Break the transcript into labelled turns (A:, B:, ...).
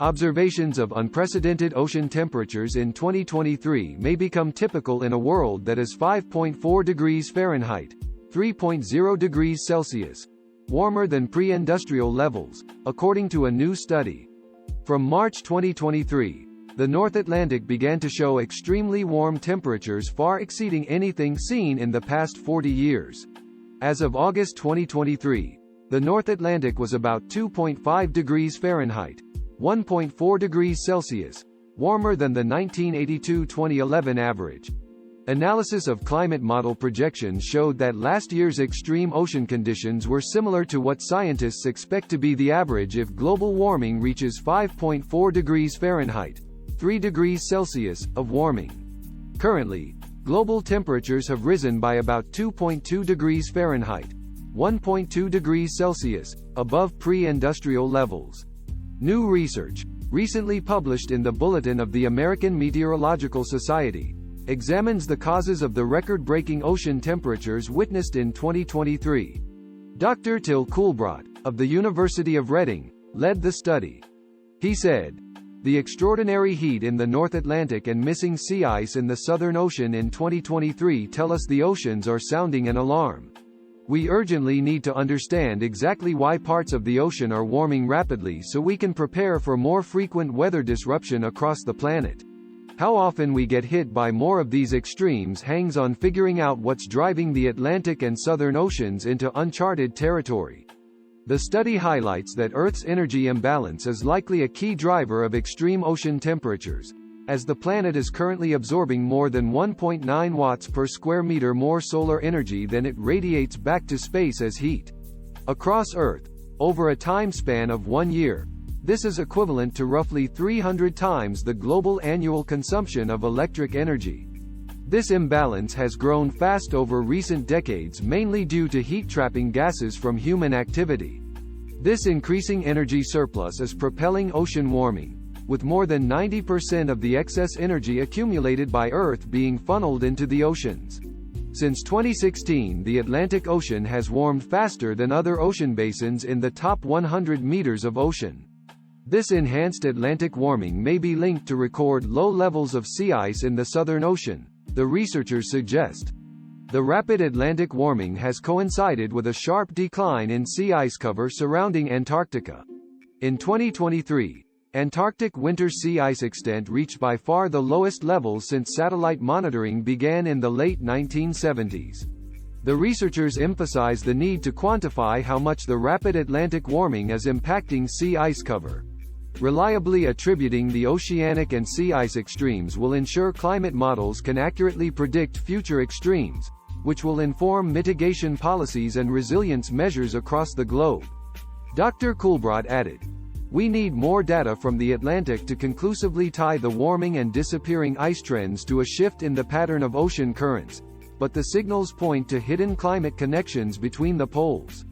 A: Observations of unprecedented ocean temperatures in 2023 may become typical in a world that is 5.4 degrees Fahrenheit, 3.0 degrees Celsius, warmer than pre-industrial levels, according to a new study. From March 2023, the North Atlantic began to show extremely warm temperatures far exceeding anything seen in the past 40 years. As of August 2023, the North Atlantic was about 2.5 degrees Fahrenheit, 1.4 degrees Celsius, warmer than the 1982-2011 average. Analysis of climate model projections showed that last year's extreme ocean conditions were similar to what scientists expect to be the average if global warming reaches 5.4 degrees Fahrenheit, 3 degrees Celsius, of warming. Currently, global temperatures have risen by about 2.2 degrees Fahrenheit, 1.2 degrees Celsius, above pre-industrial levels. New research, recently published in the Bulletin of the American Meteorological Society, examines the causes of the record-breaking ocean temperatures witnessed in 2023. Dr. Kuhlbrodt, of the University of Reading, led the study. He said, "The extraordinary heat in the North Atlantic and missing sea ice in the Southern Ocean in 2023 tell us the oceans are sounding an alarm. We urgently need to understand exactly why parts of the ocean are warming rapidly so we can prepare for more frequent weather disruption across the planet. How often we get hit by more of these extremes hangs on figuring out what's driving the Atlantic and Southern Oceans into uncharted territory." The study highlights that Earth's energy imbalance is likely a key driver of extreme ocean temperatures, as the planet is currently absorbing more than 1.9 watts per square meter more solar energy than it radiates back to space as heat. Across Earth, over a time span of 1 year, this is equivalent to roughly 300 times the global annual consumption of electric energy. This imbalance has grown fast over recent decades mainly due to heat-trapping gases from human activity. This increasing energy surplus is propelling ocean warming, with more than 90% of the excess energy accumulated by Earth being funneled into the oceans. Since 2016, the Atlantic Ocean has warmed faster than other ocean basins in the top 100 meters of ocean. This enhanced Atlantic warming may be linked to record low levels of sea ice in the Southern Ocean, the researchers suggest. The rapid Atlantic warming has coincided with a sharp decline in sea ice cover surrounding Antarctica. In 2023, Antarctic winter sea ice extent reached by far the lowest levels since satellite monitoring began in the late 1970s. The researchers emphasize the need to quantify how much the rapid Atlantic warming is impacting sea ice cover. Reliably attributing the oceanic and sea ice extremes will ensure climate models can accurately predict future extremes, which will inform mitigation policies and resilience measures across the globe. Dr. Kuhlbrodt added, "We need more data from the Atlantic to conclusively tie the warming and disappearing ice trends to a shift in the pattern of ocean currents, but the signals point to hidden climate connections between the poles."